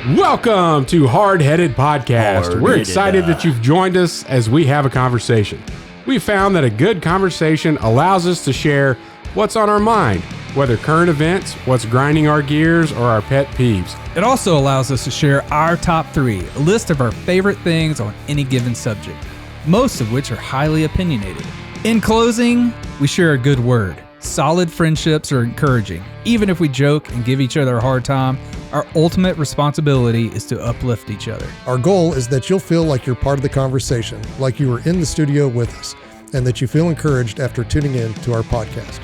Welcome to Hardheaded Podcast. We're excited that you've joined us as we have a conversation. We found that a good conversation allows us to share what's on our mind, whether current events, what's grinding our gears, or our pet peeves. It also allows us to share our top 3, a list of our favorite things on any given subject, most of which are highly opinionated. In closing, we share a good word. Solid friendships are encouraging. Even if we joke and give each other a hard time, our ultimate responsibility is to uplift each other. Our goal is that you'll feel like you're part of the conversation, like you were in the studio with us, and that you feel encouraged after tuning in to our podcast.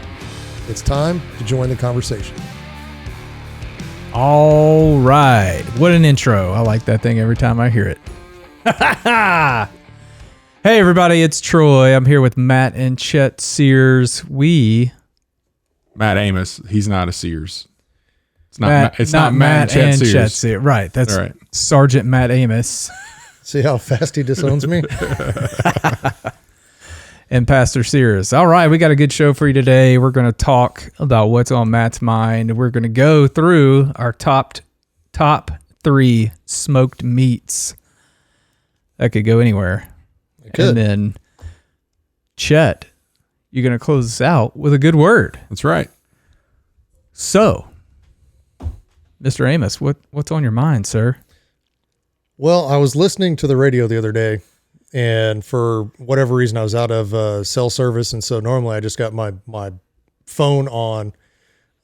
It's time to join the conversation. All right. What an intro. I like that thing every time I hear it. Hey, everybody. It's Troy. I'm here with Matt and Chet Sears. Matt Amos, he's not a Sears. It's not Matt Chet and Sears. Chet Sears. Right. That's right. Sergeant Matt Amos. See how fast he disowns me? And Pastor Sears. All right, we got a good show for you today. We're going to talk about what's on Matt's mind. We're going to go through our top 3 smoked meats. That could go anywhere. It could. And then, Chet, you're going to close us out with a good word. That's right. So, Mr. Amos, what's on your mind, sir? Well, I was listening to the radio the other day, and for whatever reason, I was out of cell service. And so normally I just got my phone on.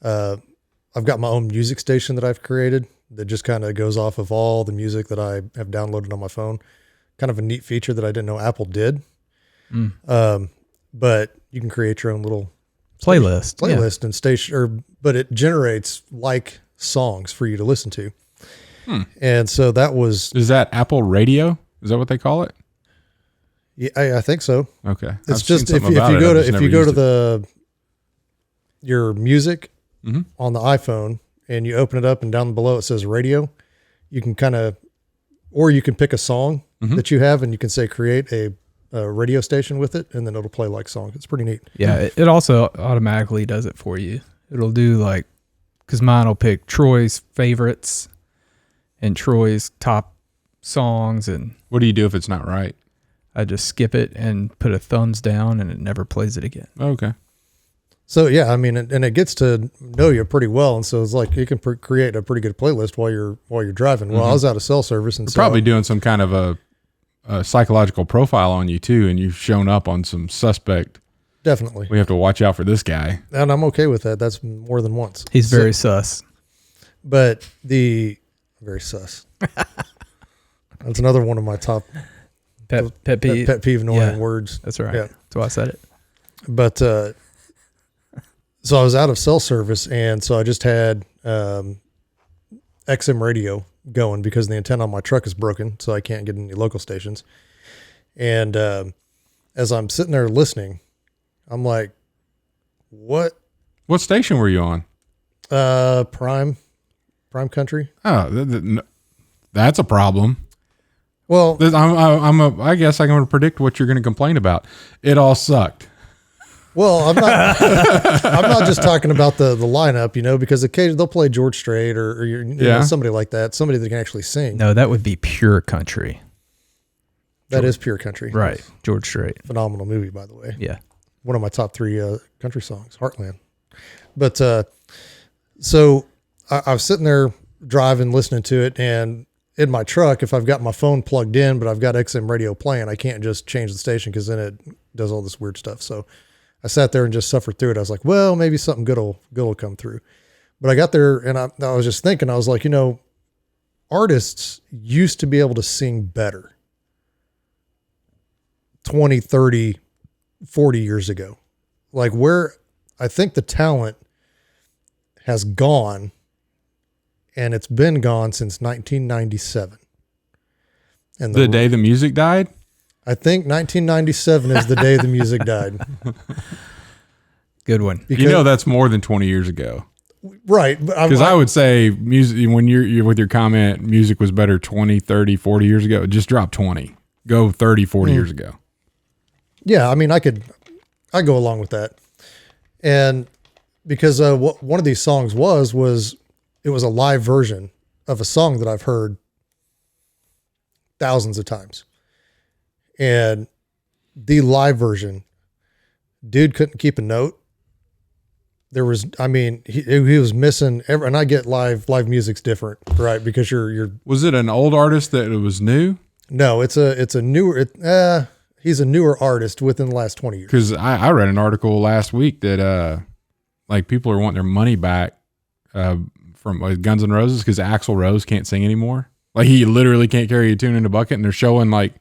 I've got my own music station that I've created that just kind of goes off of all the music that I have downloaded on my phone. Kind of a neat feature that I didn't know Apple did. But you can create your own little playlist and station, but it generates like songs for you to listen to. And so is that Apple Radio? Is that what they call it? Yeah, I think so. Okay. It's just if you go to your music on the iPhone and you open it up and down below it says radio, you can or you can pick a song that you have and you can say create a radio station with it, and then it'll play like songs. It's pretty neat. Yeah, it also automatically does it for you. It'll do because mine will pick Troy's favorites and Troy's top songs. And what do you do if it's not right? I just skip it and put a thumbs down, and it never plays it again. Okay. So yeah, I mean, and it gets to know you pretty well, and so it's like you can create a pretty good playlist while you're driving. Well, I was out of cell service, and We're probably doing some kind of a psychological profile on you too, and you've shown up on some suspect. Definitely, we have to watch out for this guy, and I'm okay with that. That's more than once. He's very sus, but very sus. That's another one of my top pet peeve annoying words. That's right. Yeah. That's why I said it. But so I was out of cell service, and so I just had XM radio going because the antenna on my truck is broken, so I can't get any local stations. And as I'm sitting there listening, I'm like, what station were you on? Prime Country. Oh, that's a problem. Well, I guess I'm going to predict what you're going to complain about. It all sucked. Well, I'm not just talking about the lineup, because occasionally they'll play George Strait or somebody like that, somebody that can actually sing. No, that would be pure country. That is pure country. Right. George Strait. Phenomenal movie, by the way. Yeah. One of my top 3 country songs, Heartland. But so I was sitting there driving, listening to it, and in my truck, if I've got my phone plugged in, but I've got XM radio playing, I can't just change the station because then it does all this weird stuff. So I sat there and just suffered through it. I was like, well, maybe something good will come through. But I got there and I was just thinking, I was like, artists used to be able to sing better 20, 30, 40 years ago. Like where I think the talent has gone, and it's been gone since 1997. And the day the music died? I think 1997 is the day the music died. Good one. Because, that's more than 20 years ago. Right. Because I would say music, when you're with your comment, music was better 20, 30, 40 years ago. Just drop 20. Go 30, 40 years ago. Yeah, I mean, I go along with that. And because what one of these songs was it was a live version of a song that I've heard thousands of times. And the live version, dude couldn't keep a note. There was, I mean, he was missing and I get live music's different, right? Because you're. Was it an old artist that it was new? No, it's a newer, he's a newer artist within the last 20 years. Cause I read an article last week that, like people are wanting their money back, from Guns N' Roses. Cause Axl Rose can't sing anymore. Like he literally can't carry a tune in a bucket, and they're showing like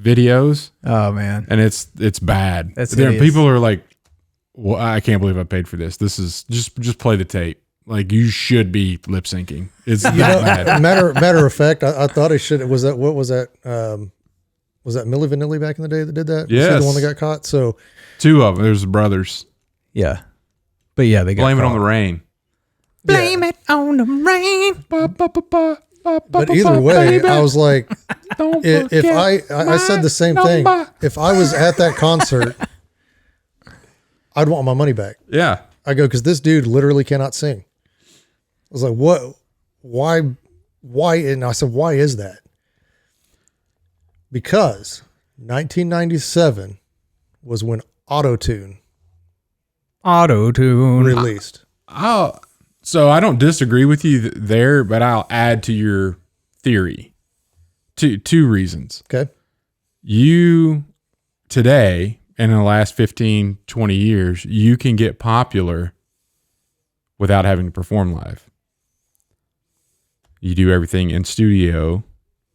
videos. Oh man. And it's bad. That's people are like, well, I can't believe I paid for this. This is just play the tape. Like you should be lip syncing. It's that bad. Matter of fact, I thought I should. Was that was that Milli Vanilli back in the day that did that? Yes. Was he the one that got caught? So two of them. There's the brothers. Yeah. But yeah, they got Blame it on caught. the rain. Blame it on the rain. But either way, I was like, if I said the same thing. If I was at that concert, I'd want my money back. Yeah. I go, because this dude literally cannot sing. I was like, what? Why? And I said, why is that? Because 1997 was when autotune released. So I don't disagree with you there, but I'll add to your theory. Two reasons. Okay. You today, and in the last 15, 20 years, you can get popular without having to perform live. You do everything in studio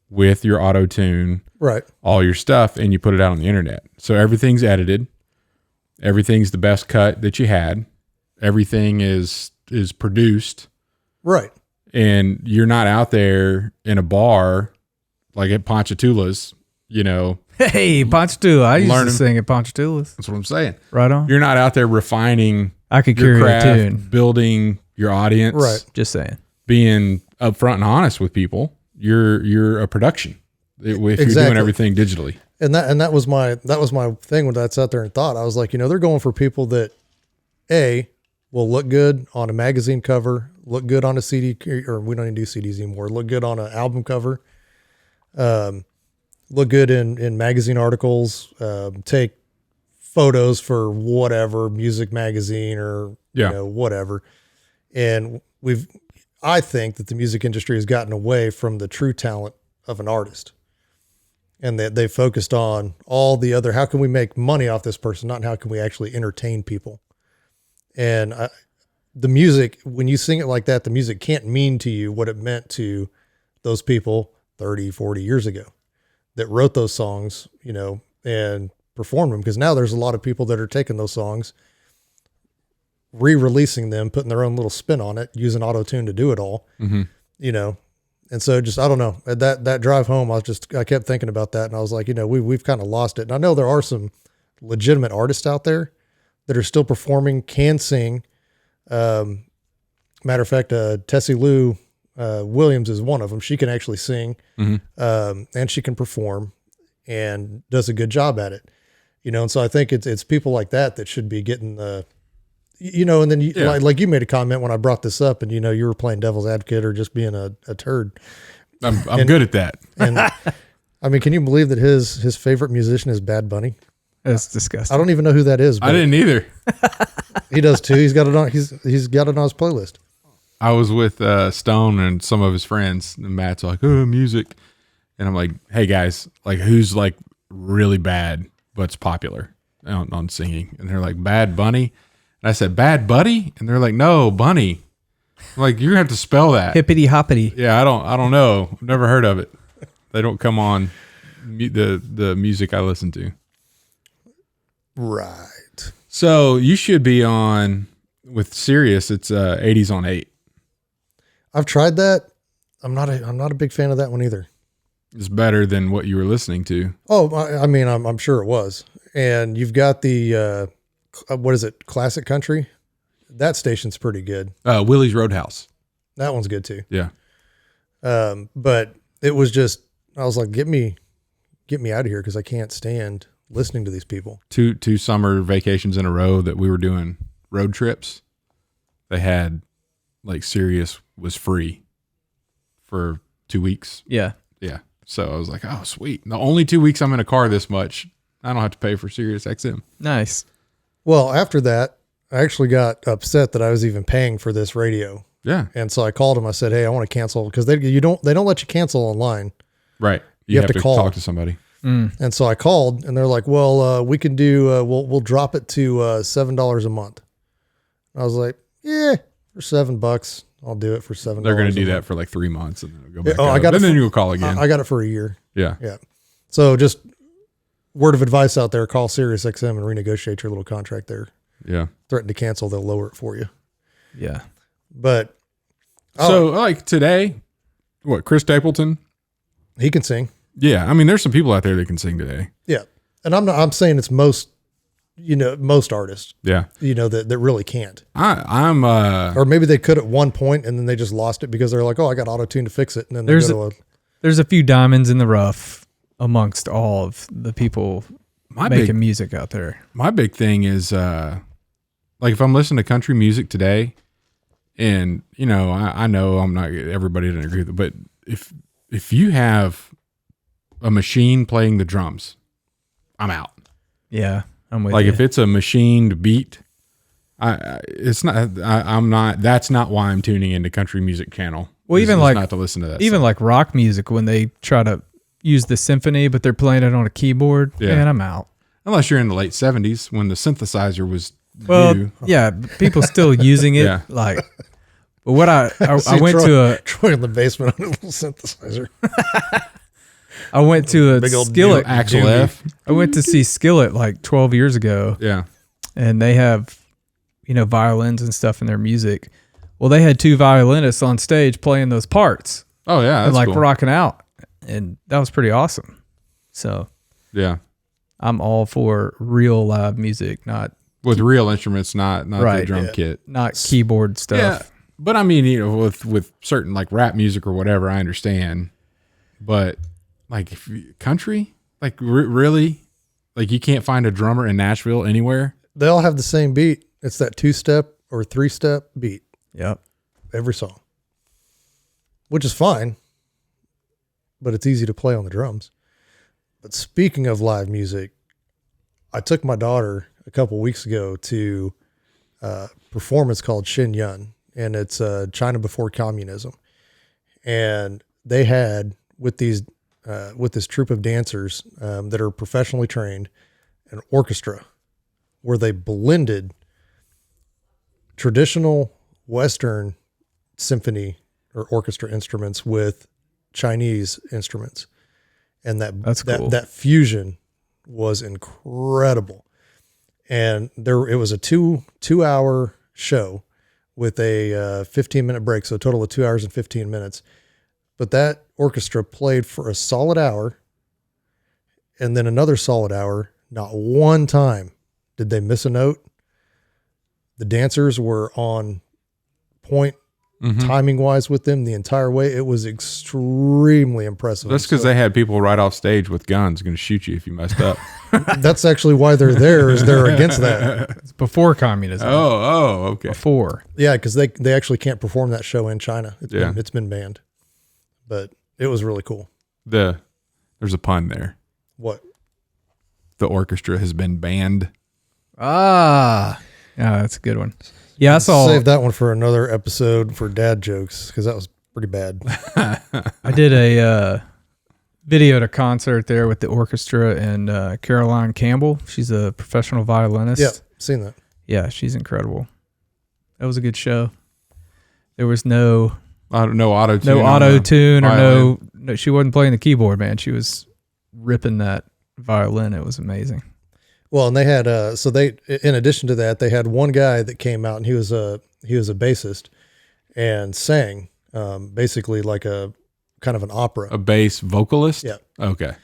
with your auto tune, Right. all your stuff, and you put it out on the internet. So everything's edited. Everything's the best cut that you had. Everything is produced. Right. And you're not out there in a bar like at Ponchatoula's, you know. Hey, Ponchatoula. I used Learning. to sing at Ponchatoula's. That's what I'm saying. Right on. You're not out there refining I could your carry craft, a tune. building your audience, Right. Just saying. being upfront and honest with people. You're a production if you're doing Exactly. everything digitally. And that was my thing when I sat there and thought. I was like, they're going for people that will look good on a magazine cover, look good on a CD, or we don't even do CDs anymore, look good on an album cover, look good in magazine articles, take photos for whatever, music magazine or whatever. And I think that the music industry has gotten away from the true talent of an artist. And that they focused on all the other, how can we make money off this person? Not how can we actually entertain people? And the music, when you sing it like that, the music can't mean to you what it meant to those people 30, 40 years ago that wrote those songs, and performed them. Because now there's a lot of people that are taking those songs, re-releasing them, putting their own little spin on it, using auto-tune to do it all, And so just, I don't know, at that drive home, I kept thinking about that. And I was like, we've kind of lost it. And I know there are some legitimate artists out there that are still performing, can sing. Matter of fact, Tessie Lou Williams is one of them. She can actually sing, and she can perform and does a good job at it, And so I think it's people like that should be getting the, and then like you made a comment when I brought this up, and you were playing devil's advocate or just being a turd. I'm good at that. And I mean, can you believe that his favorite musician is Bad Bunny? That's disgusting. I don't even know who that is. But I didn't either. He does too. He's got it on. He's got it on his playlist. I was with Stone and some of his friends, and Matt's like, "Oh, music," and I'm like, "Hey guys, like, who's like really bad but's popular on singing?" And they're like, "Bad Bunny." And I said, "Bad Buddy?" And they're like, "No, Bunny." I'm like, you're gonna have to spell that. Hippity hoppity. Yeah, I don't know. I've never heard of it. They don't come on the music I listen to. Right. So you should be on with Sirius. It's 80s on 8. I've tried that. I'm not a big fan of that one either. It's better than what you were listening to. Oh, I mean, I'm sure it was. And you've got the what is it? Classic Country. That station's pretty good. Willie's Roadhouse. That one's good too. Yeah. But it was just, I was like, get me out of here, because I can't stand listening to these people. Two summer vacations in a row that we were doing road trips. They had like Sirius was free. for 2 weeks. Yeah. Yeah. So I was like, oh, sweet. The only 2 weeks I'm in a car this much, I don't have to pay for Sirius XM. Nice. Well, after that, I actually got upset that I was even paying for this radio. Yeah. And so I called them. I said, hey, I want to cancel, because they don't let you cancel online. Right. You have to call. talk to somebody. And so I called, and they're like, well, we can do, we'll drop it to $7 a month. I was like, yeah, for $7, I'll do it for $7. They're going to do that for like 3 months and then it'll go back. I got and it then you'll call again. I got it for a year. Yeah. Yeah. So just word of advice out there, call Sirius XM and renegotiate your little contract there. Yeah. Threaten to cancel, they'll lower it for you. Yeah. But so like today, what, Chris Stapleton? he can sing. Yeah. I mean, there's some people out there that can sing today. Yeah. And I'm saying it's most artists, Yeah. that really can't. I'm Or maybe they could at one point and then they just lost it because they're like, oh, I got autotune to fix it. And then there's a few diamonds in the rough amongst all of the people making music out there. My big thing is, like if I'm listening to country music today and, I know everybody doesn't agree with it, but if you have a machine playing the drums, I'm out. Yeah. I'm with Like you. if it's a machined beat, that's not why I'm tuning into country music channel. Well, even like not to listen to that. Even like rock music, when they try to use the symphony, but they're playing it on a keyboard, man, I'm out. Unless you're in the late 70s when the synthesizer was new. Yeah, people still using it. Yeah. Like, but what I went to Troy in the basement on a little synthesizer. I went to a Big old Skillet. Axel F. I went to see Skillet like 12 years ago. Yeah. And they have, violins and stuff in their music. Well, they had 2 violinists on stage playing those parts. Oh yeah. And That's like cool. rocking out. And that was pretty awesome. So Yeah. I'm all for real live music, not With real instruments, not Right, the drum yeah. kit. not keyboard stuff. Yeah. But I mean, with certain like rap music or whatever, I understand. But like country, like really, like you can't find a drummer in Nashville anywhere. They all have the same beat. It's that 2-step or 3-step beat. Yep. Every song, which is fine, but it's easy to play on the drums. But speaking of live music, I took my daughter a couple weeks ago to a performance called Xin Yun, and it's China Before Communism. And they had with this troupe of dancers that are professionally trained, an orchestra where they blended traditional Western symphony or orchestra instruments with Chinese instruments. And That's cool. that fusion was incredible. And it was a 2-hour show with a 15-minute break. So a total of 2 hours and 15 minutes. But that orchestra played for a solid hour and then another solid hour. Not one time did they miss a note. The dancers were on point timing wise with them the entire way. It was extremely impressive. That's because they had people right off stage with guns going to shoot you if you messed up. That's actually why they're there, is they're against that. It's before communism. Oh, okay. Before. Yeah, because they actually can't perform that show in China. Yeah. It's been banned. But it was really cool. There's a pun there. What? The orchestra has been banned. Yeah, that's a good one. Yeah, I saw. Save that one for another episode for dad jokes, because that was pretty bad. I did a video at a concert there with the orchestra and Caroline Campbell. She's a professional violinist. Yeah, seen that. Yeah, she's incredible. That was a good show. There was no No auto-tune. no auto tune or violin. no. She wasn't playing the keyboard, man. She was ripping that violin. It was amazing. Well, and they had in addition to that, they had one guy that came out, and he was a bassist and sang basically like a kind of an opera. A bass vocalist? Yeah. Okay.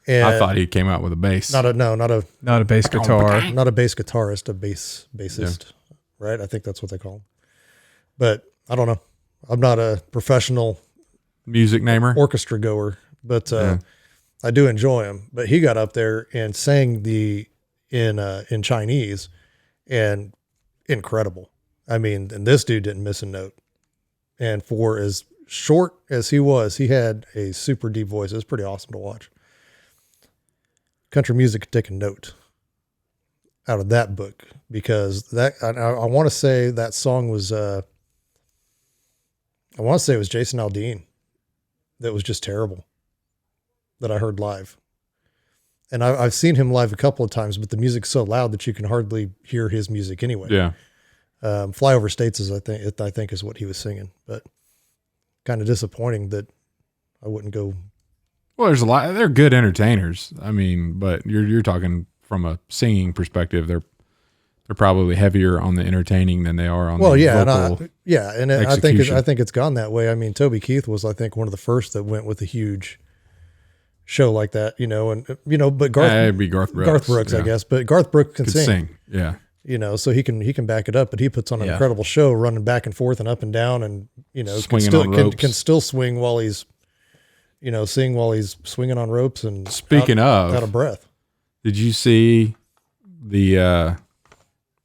And I thought he came out with a bass. Not a bass guitar. not a bass guitarist, a bassist, right? I think that's what they call him. But I don't know. I'm not a professional music namer. orchestra goer, but I do enjoy him. But he got up there and sang in Chinese, and incredible. I mean, and this dude didn't miss a note. And for as short as he was, he had a super deep voice. It was pretty awesome to watch. Country music could take a note out of that book, because I want to say that song was, I want to say it was Jason Aldean that was just terrible, that I heard live. And I've seen him live a couple of times, but the music's so loud that you can hardly hear his music anyway. Yeah. Flyover States is, I think is what he was singing, but kind of disappointing that I wouldn't go. Well, there's a lot. They're good entertainers. I mean, but you're talking from a singing perspective. They're probably heavier on the entertaining than they are on the vocal. I think it's gone that way. I mean, Toby Keith was, I think, one of the first that went with a huge show like that, but it'd be Garth Brooks, I guess, but Garth Brooks can sing. Yeah. So he can back it up, but he puts on an incredible show, running back and forth and up and down, and can still swing while he's, sing while he's swinging on ropes and out of breath. Did you see the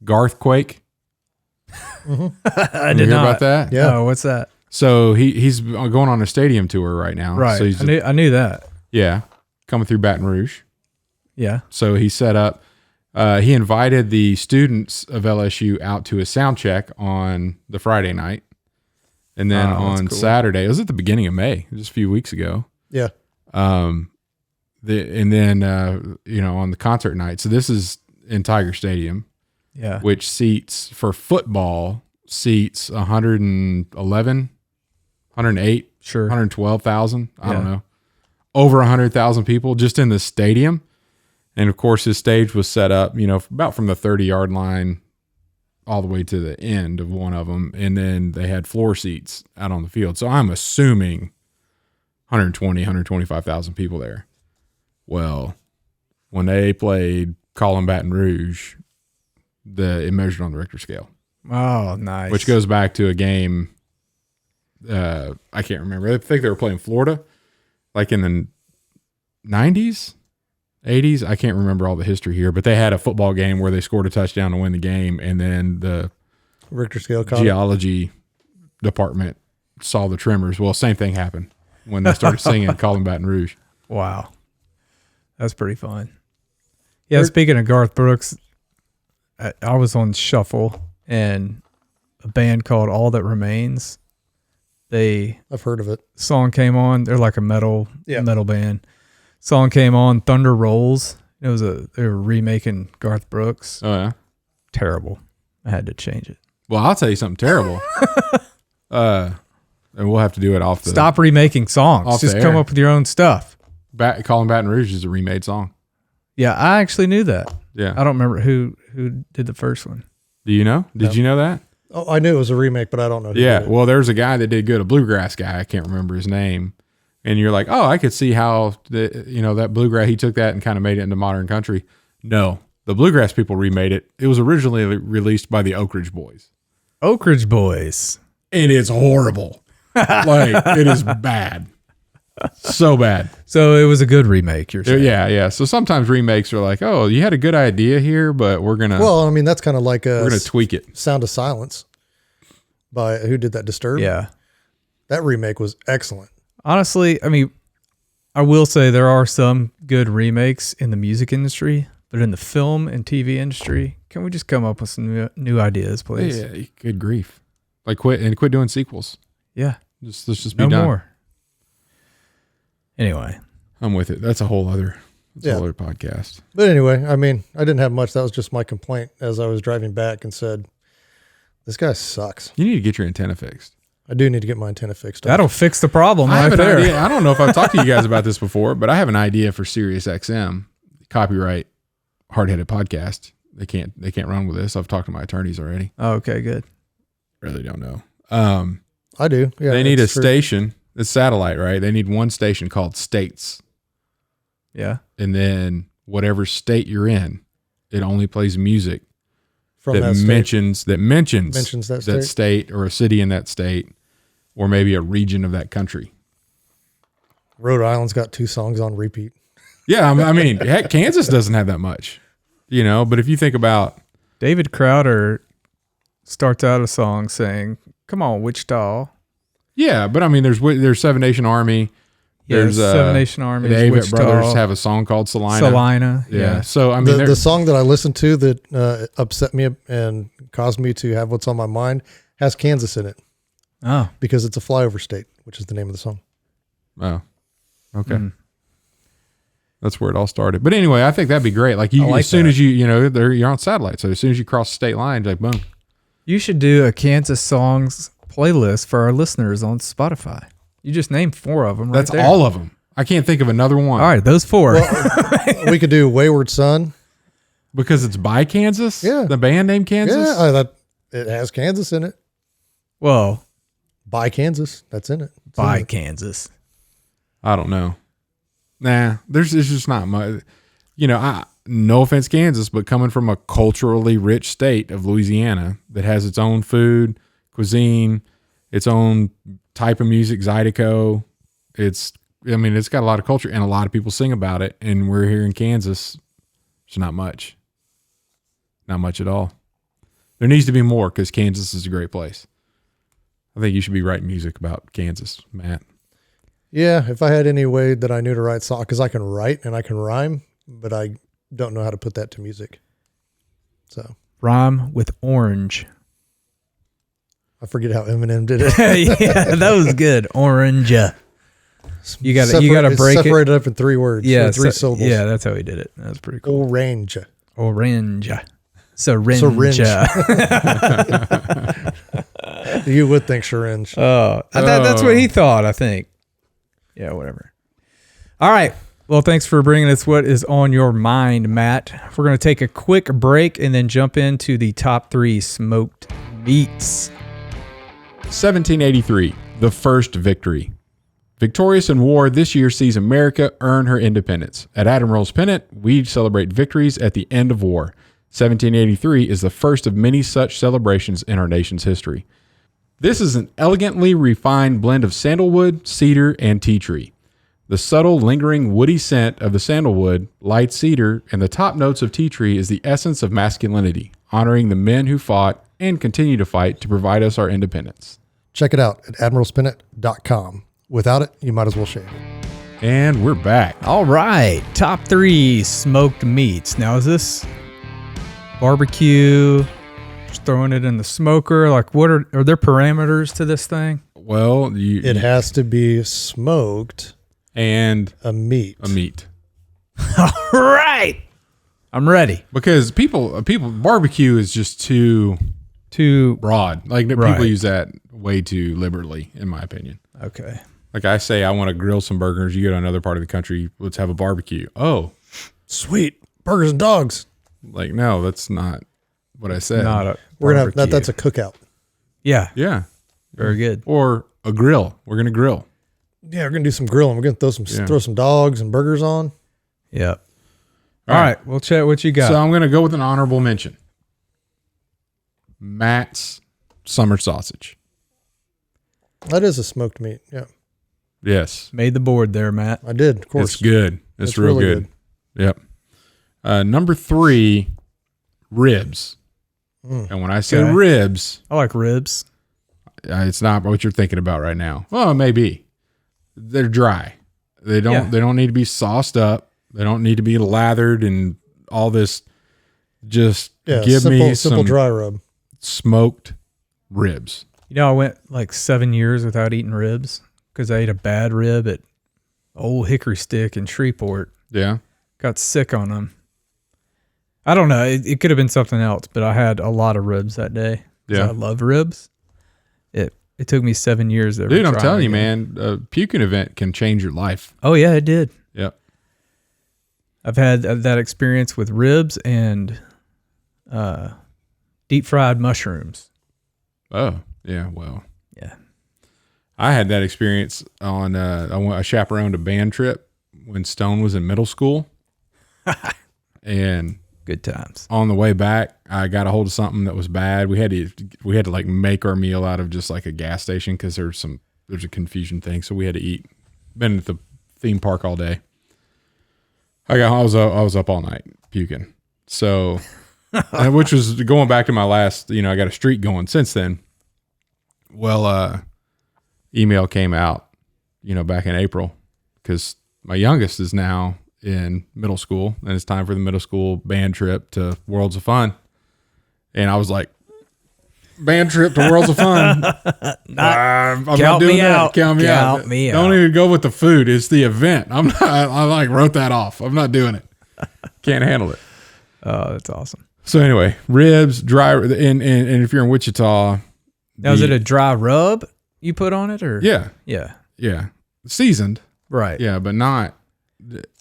Garth Quake? Mm-hmm. I did not. Hear about that? Yeah. Oh, what's that? So he's going on a stadium tour right now. Right. So I knew that. Yeah. Coming through Baton Rouge. Yeah. So he set up, he invited the students of LSU out to a sound check on the Friday night. And then on Saturday, it was at the beginning of May, just a few weeks ago. Yeah. On the concert night. So this is in Tiger Stadium. Yeah. Which seats for football 111, 108, sure, 112,000. I don't know. Over 100,000 people just in the stadium. And of course, his stage was set up, about from the 30-yard line all the way to the end of one of them. And then they had floor seats out on the field. So I'm assuming 120, 125,000 people there. Well, when they played Callin' Baton Rouge, it measured on the Richter scale. Oh, nice. Which goes back to a game, I can't remember. I think they were playing Florida, like in the 90s, 80s. I can't remember all the history here, but they had a football game where they scored a touchdown to win the game, and then the Richter scale geology department saw the tremors. Well, same thing happened when they started singing Callin' Baton Rouge. Wow. That's pretty fun. Yeah, speaking of Garth Brooks, I was on Shuffle, and a band called All That Remains. I've heard of it. Song came on. They're like a metal band. Song came on. Thunder Rolls. They were remaking Garth Brooks. Oh yeah, terrible. I had to change it. Well, I'll tell you something terrible. And we'll have to do it off the. Stop remaking songs. Just come up with your own stuff. Callin' Baton Rouge is a remade song. Yeah, I actually knew that. Yeah, I don't remember who did the first one. Do you know? Did you know that? Oh, I knew it was a remake, but I don't know. Yeah, well, there's a guy that did good, a bluegrass guy. I can't remember his name. And you're like, oh, I could see how that bluegrass. He took that and kind of made it into modern country. No, the bluegrass people remade it. It was originally released by the Oak Ridge Boys. Oak Ridge Boys. It is horrible. Like it is bad. So bad. So it was a good remake, you're saying? Yeah. So sometimes remakes are like, oh, you had a good idea here, but we're going to... Well, I mean, that's kind of like we're going to tweak it. Sound of Silence by, who did that, Disturbed? Yeah. That remake was excellent. Honestly, I mean, I will say there are some good remakes in the music industry, but in the film and TV industry, can we just come up with some new ideas, please? Yeah, good grief. Like quit doing sequels. Yeah. Let's just be done. No more. Anyway, I'm with it. That's a whole other podcast. But anyway, I mean, I didn't have much. That was just my complaint as I was driving back and said, this guy sucks. You need to get your antenna fixed. I do need to get my antenna fixed. That'll fix the problem I right have there. An idea. I don't know if I've talked to you guys about this before, but I have an idea for Sirius XM. Copyright Hardheaded podcast. They can't run with this. I've talked to my attorneys already. Oh, okay, good. Really don't know. I do. Yeah. They need a station. It's satellite, right? They need one station called States. Yeah. And then whatever state you're in, it only plays music from that mentions that state or a city in that state or maybe a region of that country. Rhode Island's got 2 songs on repeat. Yeah, I mean, heck, Kansas doesn't have that much, but if you think about... David Crowder starts out a song saying, come on, Wichita. Yeah, but I mean, there's Seven Nation Army. Yeah, There's Seven Nation Army. The Avett Wichita, Brothers have a song called Salina. Salina. Yeah. So I mean, The song that I listened to that upset me and caused me to have what's on my mind has Kansas in it Oh, because it's a flyover state, which is the name of the song. Oh, okay. That's where it all started. But anyway, I think that'd be great. Like as soon as you're on satellite. So as soon as you cross the state line, like boom. you should do a Kansas songs playlist for our listeners on Spotify. You just named 4 of them. That's right there. all of them. I can't think of another one. All right, those 4. Well, we could do Wayward Son. Because it's by Kansas? Yeah. The band named Kansas? Yeah, it has Kansas in it. Well, By Kansas. That's in it. It's by in it. Kansas. I don't know. Nah, there's just not much. No offense, Kansas, but coming from a culturally rich state of Louisiana that has its own food, cuisine, its own type of music, Zydeco. It's got a lot of culture and a lot of people sing about it. And we're here in Kansas. It's not much. Not much at all. There needs to be more because Kansas is a great place. I think you should be writing music about Kansas, Matt. Yeah, if I had any way that I knew to write song, because I can write and I can rhyme, but I don't know how to put that to music. So Rhyme with orange. I forget how Eminem did it. Yeah, that was good. Orange. You got to break it. Separate it up in 3 words. Yeah, or 3 syllables. Yeah, that's how he did it. That was pretty cool. Orange. Orange. Syringe. You would think syringe. That's what he thought, I think. Yeah, whatever. All right. Well, thanks for bringing us what is on your mind, Matt. We're going to take a quick break and then jump into the top 3 smoked meats. 1783, the first victory. Victorious in war, this year sees America earn her independence. At Admiral's Pennant, we celebrate victories at the end of war. 1783 is the first of many such celebrations in our nation's history. This is an elegantly refined blend of sandalwood, cedar, and tea tree. The subtle, lingering, woody scent of the sandalwood, light cedar, and the top notes of tea tree is the essence of masculinity, honoring the men who fought and continue to fight to provide us our independence. Check it out at admiralspennant.com. Without it, you might as well shave. And we're back. All right. Top 3 smoked meats. Now, is this barbecue, just throwing it in the smoker? Like, are there parameters to this thing? Well, it has to be smoked and a meat. All right. I'm ready. Because people barbecue is just too broad. Like people use that way too liberally, in my opinion. Okay. Like I say, I want to grill some burgers. You go to another part of the country, let's have a barbecue. Oh, sweet burgers and dogs. Like no, that's not what I said. Not a We're gonna have that's a cookout. Yeah. Yeah. Very good. Or a grill. We're gonna grill. Yeah, we're gonna do some grilling. We're gonna throw some dogs and burgers on. Yep. All right. Well, Chet, what you got? So I'm gonna go with an honorable mention. Matt's summer sausage. That is a smoked meat. Yeah. Yes. Made the board there, Matt. I did, of course. It's good. It's real really good. Yep. Number 3, ribs. And when I say ribs, I like ribs. it's not what you're thinking about right now. Well, it may be. They're dry. They don't need to be sauced up. They don't need to be lathered and all this. Just give me some simple dry rub. Smoked ribs. You know, I went like 7 years without eating ribs because I ate a bad rib at Old Hickory Stick in Shreveport. Yeah. Got sick on them. I don't know. It could have been something else, but I had a lot of ribs that day. Yeah. I love ribs. It took me 7 years. Dude, I'm telling you, man, a puking event can change your life. Oh, yeah, it did. Yep. I've had that experience with ribs and deep fried mushrooms. Oh, yeah. Well, yeah. I had that experience on, I chaperoned a band trip when Stone was in middle school. And good times. On the way back, I got a hold of something that was bad. We had to like make our meal out of just like a gas station because there's a confusion thing. So we had to eat. Been at the theme park all day. I was up all night puking. So, which was going back to my last. I got a streak going since then. Well, email came out, back in April, because my youngest is now in middle school and it's time for the middle school band trip to Worlds of Fun. And I was like, band trip to Worlds of Fun. I'm not doing that. Count me out. Don't even go with the food. It's the event. I wrote that off. I'm not doing it. Can't handle it. Oh, that's awesome. So anyway, ribs, dry, and if you're in Wichita. Now, is it a dry rub you put on it, or? Yeah. Seasoned. Right. Yeah, but not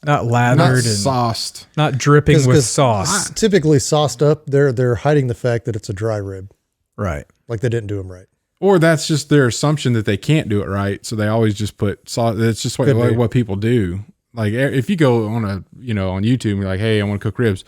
lathered, not and sauced, not dripping with sauce. Typically sauced up, they're hiding the fact that it's a dry rib. Right. Like they didn't do them right. Or that's just their assumption that they can't do it right, so they always just put sauce. That's just what people do. Like if you go on on YouTube and you're like, hey, I want to cook ribs,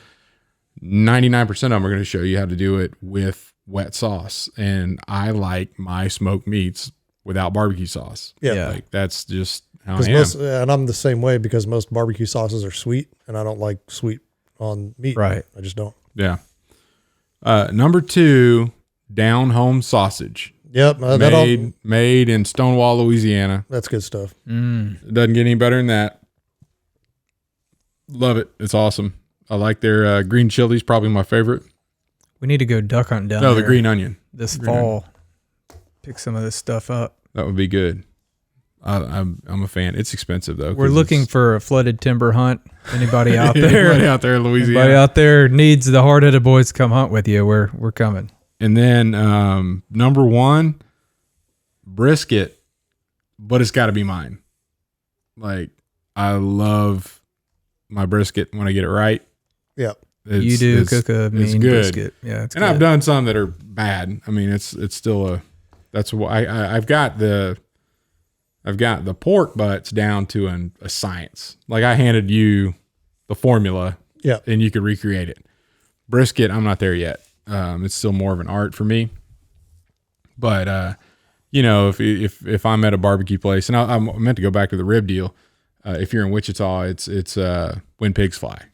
99% of them are going to show you how to do it with wet sauce. And I like my smoked meats without barbecue sauce. Yeah. Like that's just how I am. And I'm the same way, because most barbecue sauces are sweet, and I don't like sweet on meat. Right. I just don't. Yeah. Number 2, down home sausage. Yep. Made in Stonewall, Louisiana. That's good stuff. It doesn't get any better than that. Love it. It's awesome. I like their green chilies, probably my favorite. We need to go duck hunting down there. the green onion. This fall. Pick some of this stuff up. That would be good. I'm a fan. It's expensive though. We're looking for a flooded timber hunt. Anybody out there? Anybody out there in Louisiana? Anybody out there needs the Hardheaded boys to come hunt with you? We're coming. And then number 1, brisket, but it's got to be mine. Like I love my brisket when I get it right. Yep. You do cook a mean brisket. Yeah, it's and good. I've done some that are bad. I mean, it's still that's why I've got the pork butts down to a science. Like I handed you the formula, and you could recreate it. Brisket, I'm not there yet. It's still more of an art for me. But if I'm at a barbecue place, and I meant to go back to the rib deal. If you're in Wichita, it's when pigs fly.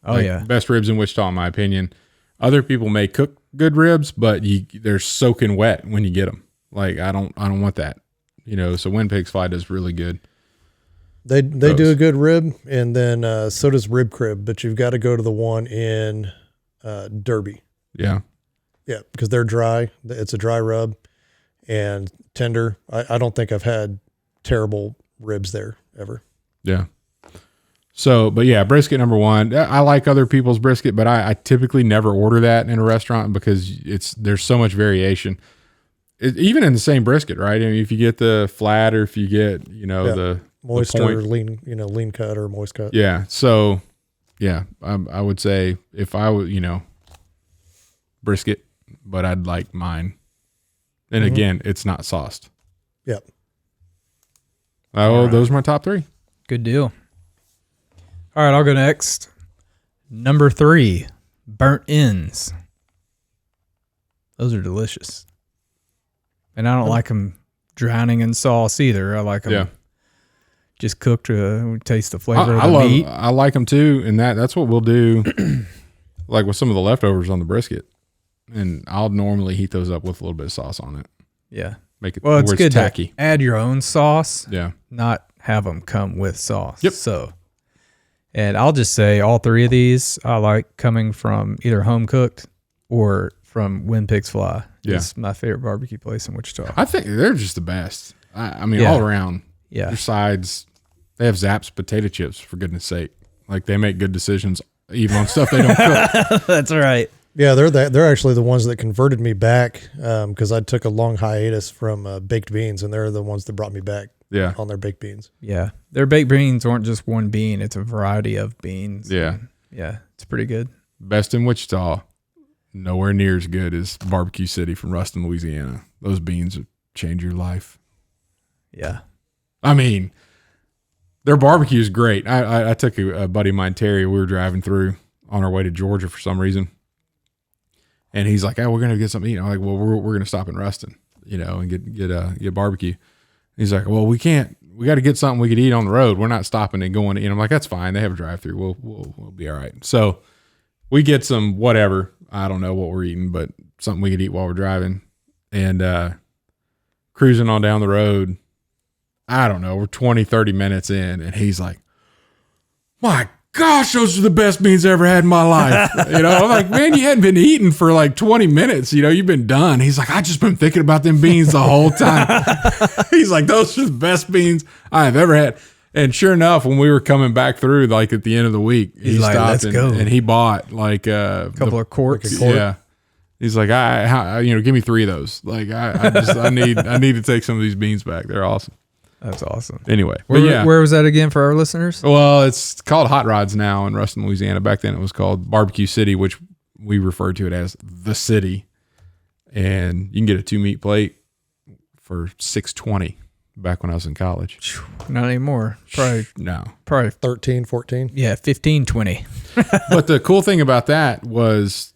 Oh, Best ribs in Wichita, in my opinion. Other people may cook good ribs, but they're soaking wet when you get them. Like I don't want that. So when pigs fly does really good. They do a good rib, and then so does Rib Crib, but you've got to go to the one in Derby. Yeah. Yeah, because they're dry. It's a dry rub and tender. I don't think I've had terrible ribs there ever. Yeah. So, but yeah, brisket number 1. I like other people's brisket, but I typically never order that in a restaurant because there's so much variation. Even in the same brisket, right? I mean, if you get the flat or if you get, the moist the or lean, lean cut or moist cut. Yeah. So, yeah, I would say if I would, brisket, but I'd like mine. And again, it's not sauced. Yep. Those are my top 3. Good deal. All right, I'll go next. Number 3, burnt ends. Those are delicious. And I don't like them drowning in sauce either. I like them just cooked to taste the flavor of the meat. I like them too, and that's what we'll do like with some of the leftovers on the brisket. And I'll normally heat those up with a little bit of sauce on it. Yeah. Make it it's good tacky. To add your own sauce. Yeah. Not have them come with sauce. Yep. So, and I'll just say all 3 of these I like coming from either home cooked or from When Pigs Fly. Yeah. It's my favorite barbecue place in Wichita. I think they're just the best. I mean, all around. Yeah. Their sides, they have Zapp's potato chips, for goodness sake. Like they make good decisions even on stuff they don't cook. That's right. Yeah, they're actually the ones that converted me back because I took a long hiatus from baked beans, and they're the ones that brought me back on their baked beans. Yeah. Their baked beans aren't just one bean. It's a variety of beans. Yeah. Yeah. It's pretty good. Best in Wichita. Nowhere near as good as Barbecue City from Ruston, Louisiana. Those beans would change your life. Yeah. I mean, their barbecue is great. I took a buddy of mine, Terry. We were driving through on our way to Georgia for some reason. And he's like, "Oh, we're going to get something to eat." I'm like, "Well, we're going to stop in Ruston, and get barbecue." He's like, "Well, we can't. We got to get something we could eat on the road. We're not stopping and going to eat." I'm like, "That's fine. They have a drive-through. We'll be all right." So we get some whatever. I don't know what we're eating, but something we could eat while we're driving. And cruising on down the road, I don't know, we're 20, 30 minutes in, and he's like, my gosh, those are the best beans I ever had in my life. I'm like, man, you hadn't been eating for like 20 minutes. You've been done. He's like, I just been thinking about them beans the whole time. He's like, those are the best beans I've ever had. And sure enough, when we were coming back through, like at the end of the week, he like, stopped let's go. and he bought like a couple of quarts. Yeah. He's like, give me 3 of those. Like, I need to take some of these beans back. They're awesome. That's awesome. Anyway, where was that again for our listeners? Well, it's called Hot Rods now in Ruston, Louisiana. Back then it was called Barbecue City, which we referred to it as the city. And you can get a 2-meat plate for $6.20 back when I was in college. Not anymore. Probably 13, 14. Yeah, 15, 20. But the cool thing about that was,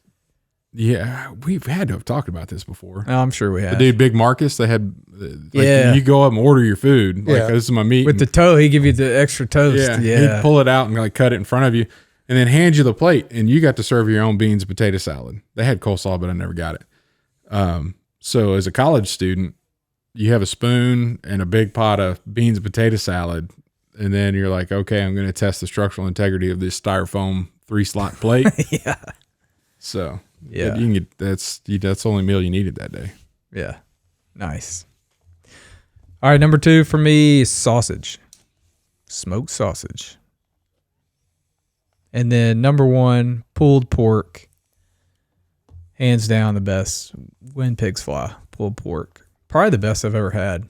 we've had to have talked about this before. I'm sure we have. The dude, Big Marcus, they had, you go up and order your food. Like, this is my meat. With the toe, he give you the extra toast. Yeah. He'd pull it out and like cut it in front of you and then hand you the plate, and you got to serve your own beans and potato salad. They had coleslaw, but I never got it. So as a college student, you have a spoon and a big pot of beans and potato salad, and then you're like, okay, I'm going to test the structural integrity of this styrofoam 3-slot plate. Yeah. So yeah, you can get that's the only meal you needed that day. Yeah, nice. All right, number 2 for me is sausage, smoked sausage, and then number 1, pulled pork. Hands down, the best. When pigs fly, pulled pork. Probably the best I've ever had.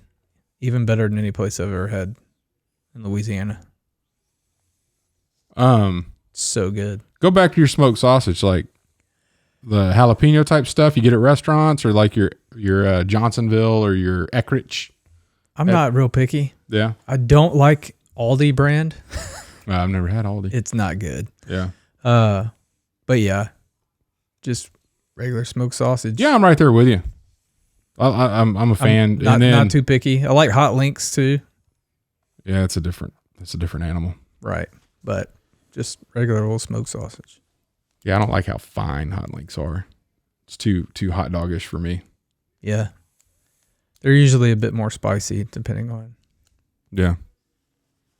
Even better than any place I've ever had in Louisiana. So good. Go back to your smoked sausage, like the jalapeno type stuff you get at restaurants, or like your Johnsonville or your Eckrich. I'm not real picky. Yeah. I don't like Aldi brand. I've never had Aldi. It's not good. Yeah. But yeah, just regular smoked sausage. Yeah, I'm right there with you. I'm a fan. Not too picky. I like hot links too. Yeah, it's a different animal. Right. But just regular old smoked sausage. Yeah, I don't like how fine hot links are. It's too hot doggish for me. Yeah. They're usually a bit more spicy depending on. Yeah.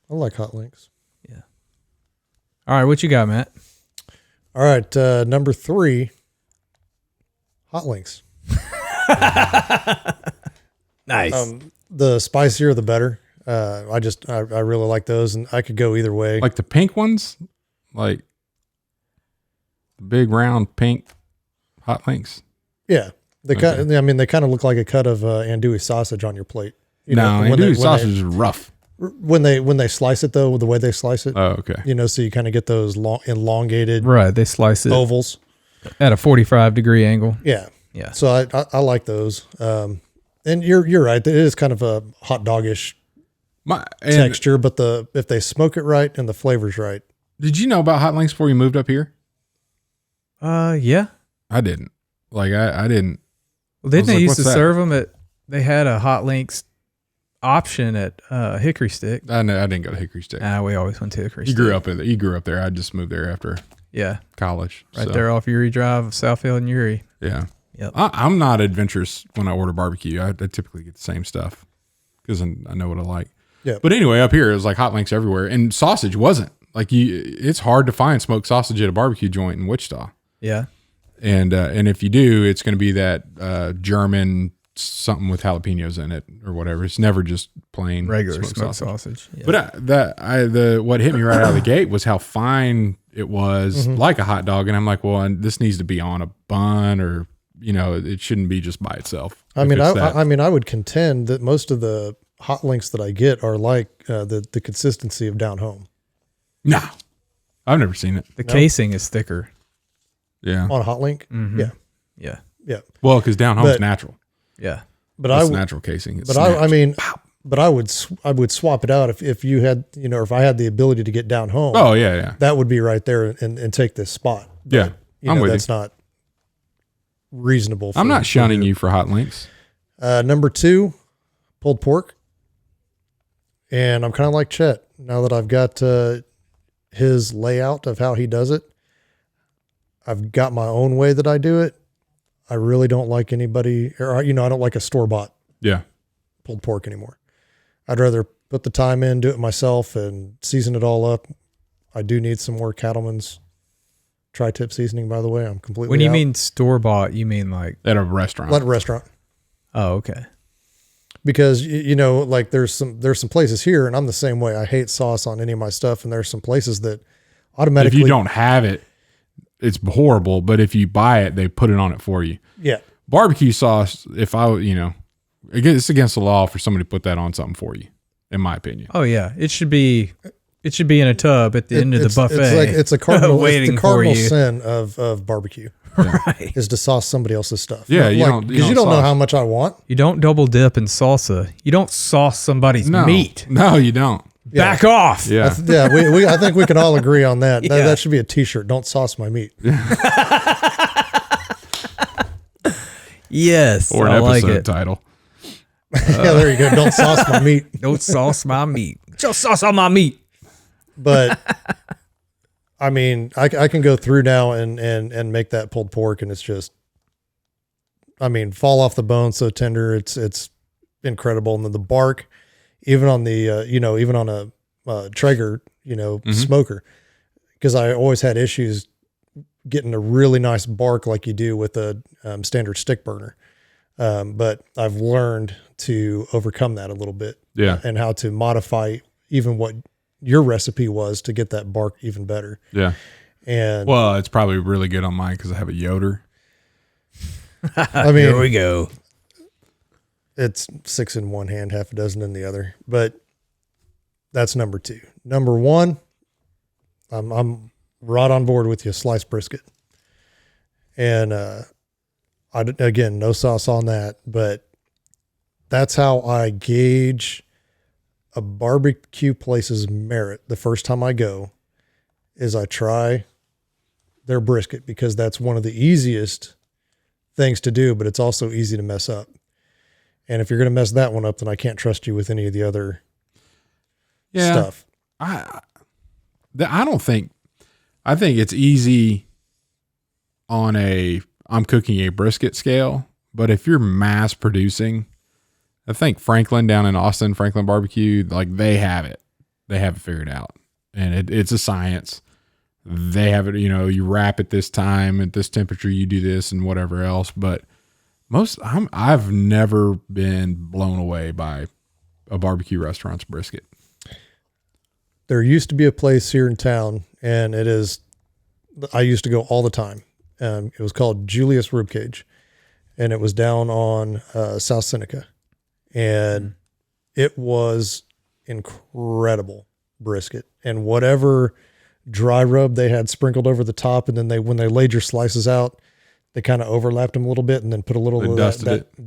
I like hot links. Yeah. All right, what you got, Matt? All right, number 3, hot links. Nice. The spicier, the better. I really like those, and I could go either way. Like the pink ones, like the big round pink hot links. Yeah, they kind of look like a cut of andouille sausage on your plate. Andouille sausage is rough. When they slice it though, the way they slice it. Oh, okay. So you kind of get those elongated. Right, they slice it ovals at a 45-degree angle. Yeah. Yeah. So I like those. And you're right. It is kind of a hot doggish texture, but if they smoke it right and the flavor's right. Did you know about hot links before you moved up here? Yeah. I didn't. Like I didn't. Well, didn't they used to serve them at? They had a hot links option at Hickory Stick. I didn't go to Hickory Stick. We always went to Hickory Stick. You grew up there. I just moved there after college. Right there off Uri Drive, Southfield and Uri. Yeah. Yep. I'm not adventurous when I order barbecue. I typically get the same stuff because I know what I like. Yeah. But anyway, up here it was like hot links everywhere, and sausage wasn't. Like it's hard to find smoked sausage at a barbecue joint in Wichita. Yeah. And if you do, it's going to be that German something with jalapenos in it or whatever. It's never just plain regular smoked sausage. Yeah. But what hit me right out of the gate was how fine it was, like a hot dog, and I'm like, well, this needs to be on a bun, or it shouldn't be just by itself. I would contend that most of the hot links that I get are like the consistency of down home. No, I've never seen it. The casing is thicker. Yeah. On a hot link? Mm-hmm. Yeah. Yeah. Yeah. Well, because down home's natural. Yeah. But it's natural casing. It's I would swap it out if you had, if I had the ability to get down home. Oh, yeah. That would be right there and take this spot. But, I'm with that's not reasonable. I'm not shunning you for hot links. Number 2, pulled pork. And I'm kind of like Chet. Now that I've got his layout of how he does it, I've got my own way that I do it. I really don't like anybody, or I don't like a store-bought pulled pork anymore. I'd rather put the time in, do it myself, and season it all up. I do need some more Cattleman's tri-tip seasoning, by the way. I'm completely When you out. mean store-bought, you mean like... At a restaurant. At a restaurant. Oh, okay. Because, you know, like there's some places here, and I'm the same way. I hate sauce on any of my stuff, and there's some places that automatically... If you don't have it, it's horrible, but if you buy it, they put it on it for you. Yeah. Barbecue sauce, if I, you know, it's against the law for somebody to put that on something for you, in my opinion. Oh, yeah. It should be in a tub at the end of the buffet. It's a cardinal, waiting it's the cardinal for you. sin of barbecue. Right. Is to sauce somebody else's stuff. Yeah, you like, because you don't know how much I want. You don't double dip in salsa. You don't sauce somebody's meat. No, you don't. Back off. Yeah. I think we can all agree on that. Yeah. That should be a t-shirt. Don't sauce my meat. Yes. Or an I like episode it. title. Yeah, there you go. Don't sauce my meat. Don't sauce my meat. Just sauce on my meat. But I mean, I can go through now and make that pulled pork, and it's just, I mean, fall off the bone so tender. It's incredible. And then the bark, even on the even on a Traeger, smoker, because I always had issues getting a really nice bark like you do with a standard stick burner. But I've learned to overcome that a little bit. Yeah. And how to modify even what your recipe was to get that bark even better. Yeah. And Well, it's probably really good on mine because I have a Yoder. I mean, Here we go. it's 6 in one hand, half a dozen in the other, but that's number 2. Number 1, I'm right on board with you. Sliced brisket. And, again, no sauce on that, but that's how I gauge a barbecue place's merit the first time I go, is I try their brisket, because that's one of the easiest things to do, but it's also easy to mess up. And if you're going to mess that one up, then I can't trust you with any of the other stuff. I think it's easy on I'm cooking a brisket scale, but if you're mass producing, I think Franklin down in Austin, Franklin Barbecue, like they have it figured out, and it's a science. They have it, you wrap at this time, at this temperature, you do this and whatever else. But I've never been blown away by a barbecue restaurant's brisket. There used to be a place here in town, and I used to go all the time. It was called Julius Ribcage, and it was down on South Seneca. And it was incredible brisket, and whatever dry rub they had sprinkled over the top. And then when they laid your slices out, they kind of overlapped them a little bit and then put a little of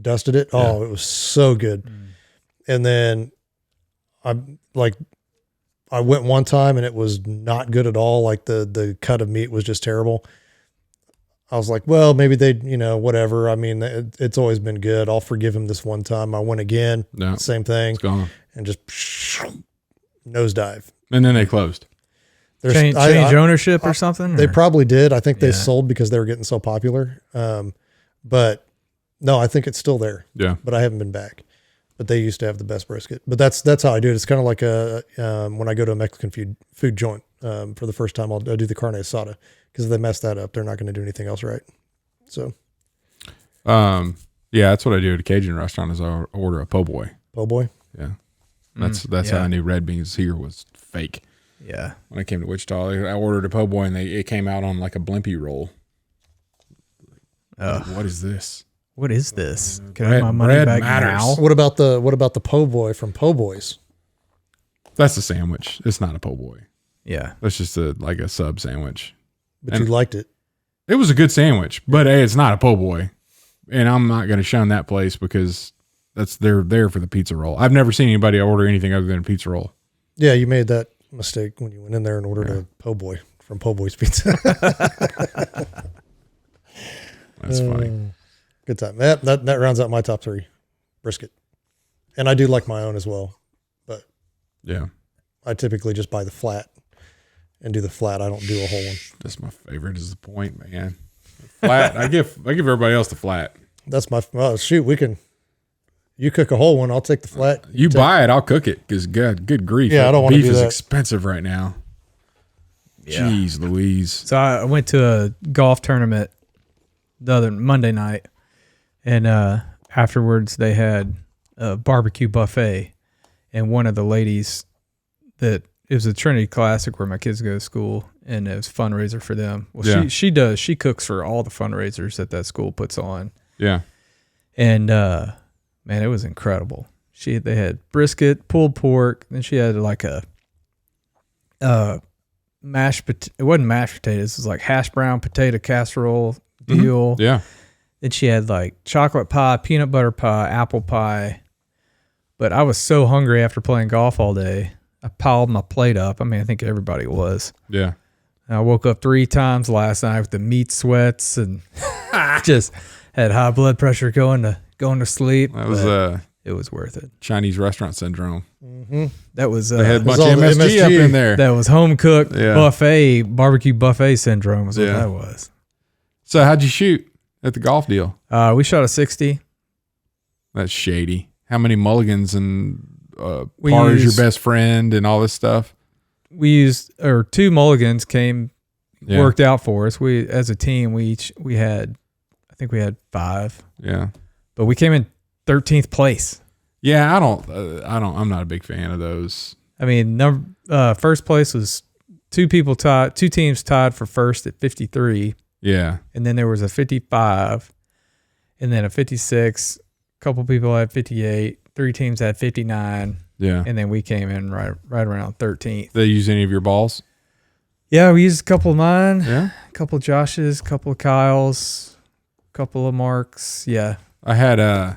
dusted it. Oh, it was so good. And then I went one time and it was not good at all. Like the cut of meat was just terrible. I was like, well, maybe they, whatever. I mean, it's always been good. I'll forgive him this one time. I went again, same thing, It's gone. and just nosedive. And then they closed. Change ownership or something? They probably did. I think they Yeah. sold because they were getting so popular. But no, I think it's still there. Yeah. But I haven't been back. But they used to have the best brisket. But that's how I do it. It's kind of like when I go to a Mexican food joint for the first time, I'll do the carne asada, because if they mess that up, they're not going to do anything else right. So, yeah, that's what I do at a Cajun restaurant is I order a po' boy. po' boy. Yeah. That's yeah. how I knew red beans here was fake. Yeah. When I came to Wichita, I ordered a po' boy and it came out on like a blimpie roll. Oh. What is this? What is this? Can I have my money bread back matters. now? What about the po' boy from Po' Boys? That's a sandwich. It's not a po' boy. Yeah. That's just like a sub sandwich. But you liked it. It was a good sandwich, but hey, it's not a po' boy. And I'm not going to shun that place because they're there for the pizza roll. I've never seen anybody order anything other than a pizza roll. Yeah, you made that mistake when you went in there and ordered a po' boy from Po' Boy's Pizza. That's funny. Good time. That rounds out my top 3. Brisket. And I do like my own as well, but Yeah. I typically just buy the flat and do the flat. I don't do a whole one. That's my favorite is the point, man. Flat. I give everybody else the flat. That's shoot, we can, You cook a whole one, I'll take the flat. You buy it, I'll cook it. Because good grief. Yeah, I don't want to do beef is that. expensive right now. Yeah. Jeez Louise. So I went to a golf tournament the other Monday night, and afterwards they had a barbecue buffet, and one of the ladies it was a Trinity Classic where my kids go to school, and it was a fundraiser for them. Well, she cooks for all the fundraisers that school puts on. Yeah. And man, it was incredible. They had brisket, pulled pork, then she had like a it wasn't mashed potatoes, it was like hash brown potato casserole deal. Mm-hmm. Yeah. Then she had like chocolate pie, peanut butter pie, apple pie. But I was so hungry after playing golf all day. I piled my plate up. I mean, I think everybody was. Yeah. And I woke up 3 times last night with the meat sweats and just had high blood pressure going to sleep. That was it was worth it. Chinese restaurant syndrome. Mm-hmm. That was They had a bunch all of the MSG up in there. that was home cooked Yeah. buffet, barbecue buffet syndrome was what that was. So how'd you shoot at the golf deal? We shot a 60. That's shady. How many mulligans and We par is your used- best friend and all this stuff? We used 2 mulligans Yeah. worked out for us. We as a team we had 5, Yeah. but we came in 13th place. Yeah, I'm not a big fan of those. I mean, first place was 2 teams tied for first at 53, Yeah. and then there was a 55, and then a 56. A couple people had 58. 3 teams had 59, Yeah. and then we came in right around 13th. They use any of your balls? Yeah, we used a couple of mine, Yeah. a couple of Josh's, a couple of Kyle's, a couple of Mark's. Yeah. I had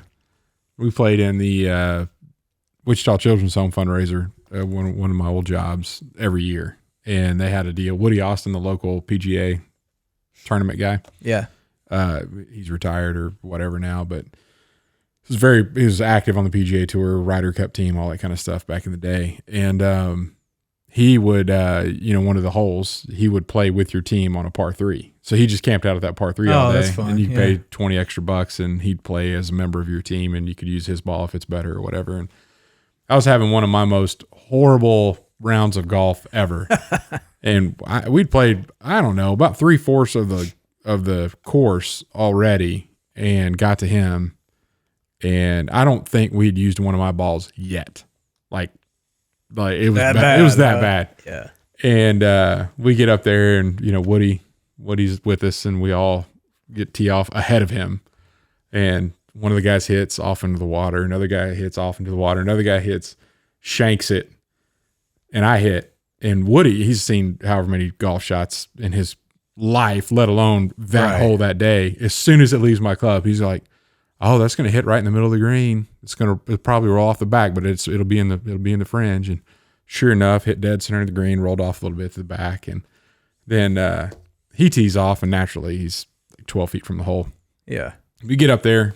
we played in the Wichita Children's Home fundraiser, one of my old jobs every year, and they had a deal. Woody Austin, the local PGA tournament guy, Yeah. he's retired or whatever now, but he was active on the PGA Tour, Ryder Cup team, all that kind of stuff back in the day, and he would one of the holes he would play with your team on a par 3. So he just camped out at that par 3 all day, that's fun. and you could Yeah. pay $20 extra, and he'd play as a member of your team, and you could use his ball if it's better or whatever. And I was having one of my most horrible rounds of golf ever, and we'd played about 3/4 of the course already, and got to him, and I don't think we'd used one of my balls yet. Like it was That bad. bad, It was that huh? bad. Yeah. And we get up there, and Woody's with us, and we all get tee off ahead of him. And one of the guys hits off into the water. Another guy hits off into the water. Another guy shanks it, and I hit. And Woody, he's seen however many golf shots in his life, let alone that hole that day. As soon as it leaves my club, he's like, "Oh, that's going to hit right in the middle of the green. It'll probably roll off the back, but it'll be in the fringe." And sure enough, hit dead center of the green, rolled off a little bit to the back, and then he tees off, and naturally he's like 12 feet from the hole. Yeah. We get up there,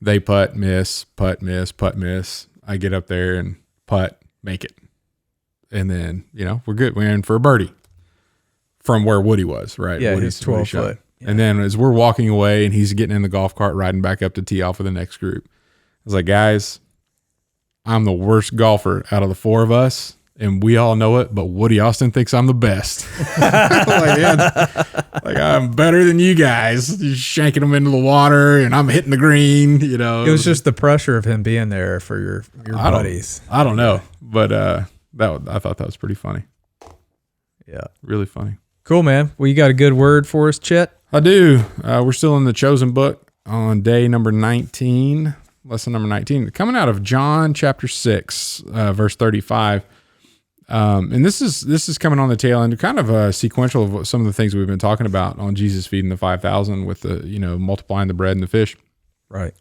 they putt, miss, putt, miss, putt, miss. I get up there and putt, make it, and then we're good. We're in for a birdie from where Woody was. Right? Yeah, Woody's he's 12 foot. Yeah. And then as we're walking away, and he's getting in the golf cart, riding back up to tee off for the next group, I was like, "Guys, I'm the worst golfer out of the 4 of us, and we all know it, but Woody Austin thinks I'm the best." like I'm better than you guys. Just shanking them into the water, and I'm hitting the green. It was just the pressure of him being there for your buddies. I don't know, but I thought that was pretty funny. Yeah. Really funny. Cool, man. Well, you got a good word for us, Chet? I do. We're still in the chosen book on day number 19, lesson number 19, coming out of John chapter 6, verse 35. And this is coming on the tail end, kind of a sequential of some of the things we've been talking about on Jesus feeding the 5,000 with the, multiplying the bread and the fish. Right.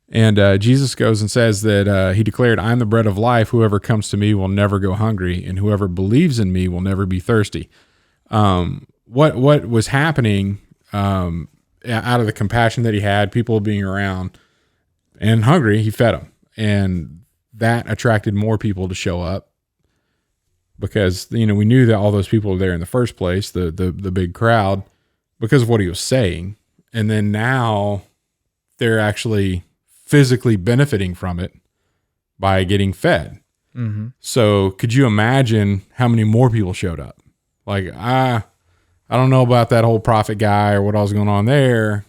And Jesus goes and says that he declared, "I am the bread of life. Whoever comes to me will never go hungry, and whoever believes in me will never be thirsty." What was happening out of the compassion that he had, people being around and hungry, he fed them, and that attracted more people to show up because we knew that all those people were there in the first place, the big crowd, because of what he was saying, and then now they're actually physically benefiting from it by getting fed. Mm-hmm. So could you imagine how many more people showed up? Like, I don't know about that whole prophet guy or what all's going on there,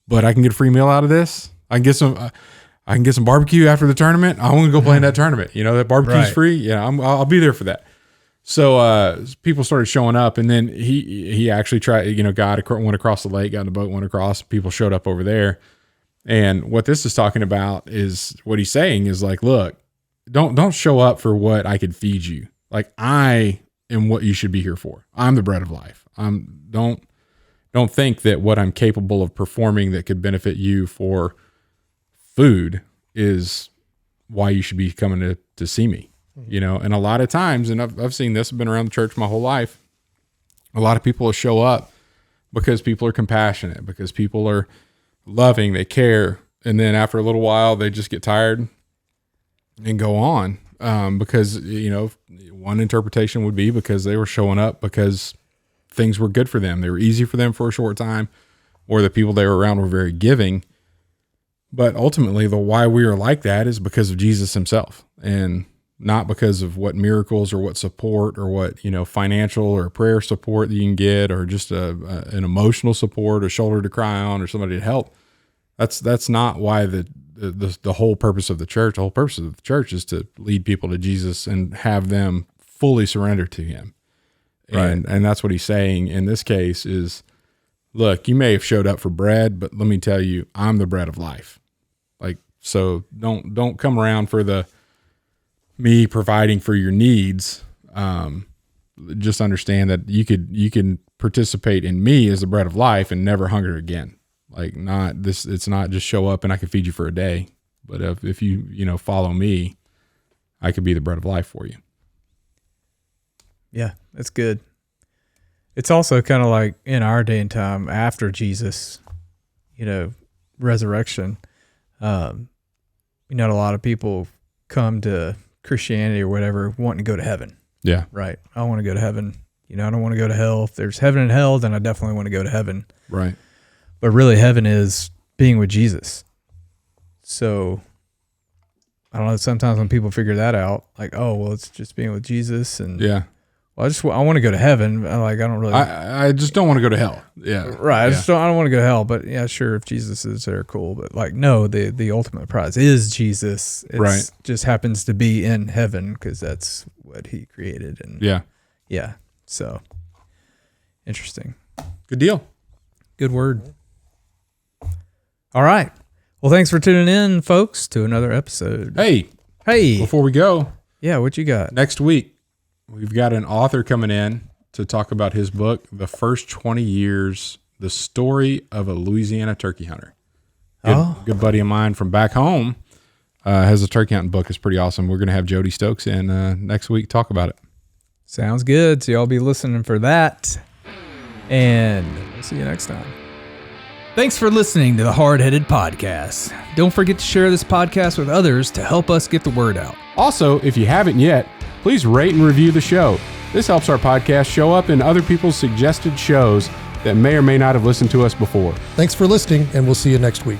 but I can get a free meal out of this. I can get some barbecue after the tournament. I want to go play in that tournament. You know, that barbecue's Right. free. Yeah, I'll be there for that. So people started showing up, and then he actually tried, you know, went across the lake, got in a boat, went across. People showed up over there. And what this is talking about is what he's saying is like, look, don't show up for what I could feed you. Like, I am what you should be here for. I'm the bread of life. Don't think that what I'm capable of performing that could benefit you for food is why you should be coming to see me. You know, and a lot of times, and I've seen this, I've been around the church my whole life. A lot of people will show up because people are compassionate, because people are loving, they care. And then after a little while, they just get tired and go on. Because, you know, one interpretation would be because they were showing up because things were good for them. They were easy for them for a short time, or the people they were around were very giving. But ultimately, the why we are like that is because of Jesus himself, and not because of what miracles or what support or what, you know, financial or prayer support that you can get, or just an emotional support, a shoulder to cry on, or somebody to help. That's not why the whole purpose of the church. The whole purpose of the church is to lead people to Jesus and have them fully surrender to him. Right. And that's what he's saying in this case is, look, you may have showed up for bread, but let me tell you, I'm the bread of life. Like, so don't come around for me providing for your needs. Just understand that you can participate in me as the bread of life and never hunger again. Like, it's not just show up and I can feed you for a day, but if you follow me, I could be the bread of life for you. Yeah, that's good. It's also kind of like in our day and time after Jesus, you know, resurrection, a lot of people come to Christianity or whatever wanting to go to heaven. Yeah. Right. I want to go to heaven. You know, I don't want to go to hell. If there's heaven and hell, then I definitely want to go to heaven. Right. But really, heaven is being with Jesus. So I don't know. Sometimes when people figure that out, like, oh, well, it's just being with Jesus, and Yeah. well, I want to go to heaven. I don't really. I just don't want to go to hell. Yeah. Right. I Yeah. don't want to go to hell. But yeah, sure, if Jesus is there, cool. But like, no, the ultimate prize is Jesus. It just happens to be in heaven because that's what he created. And Yeah. yeah. So interesting. Good deal. Good word. All right. Well, thanks for tuning in, folks, to another episode. Hey, before we go, Yeah, what you got? next week, we've got an author coming in to talk about his book, The First 20 Years, The Story of a Louisiana Turkey Hunter. Good buddy of mine from back home has a turkey hunting book. It's pretty awesome. We're going to have Jody Stokes in next week talk about it. Sounds good. So y'all be listening for that. And we'll see you next time. Thanks for listening to the Hardheaded Podcast. Don't forget to share this podcast with others to help us get the word out. Also, if you haven't yet, please rate and review the show. This helps our podcast show up in other people's suggested shows that may or may not have listened to us before. Thanks for listening, and we'll see you next week.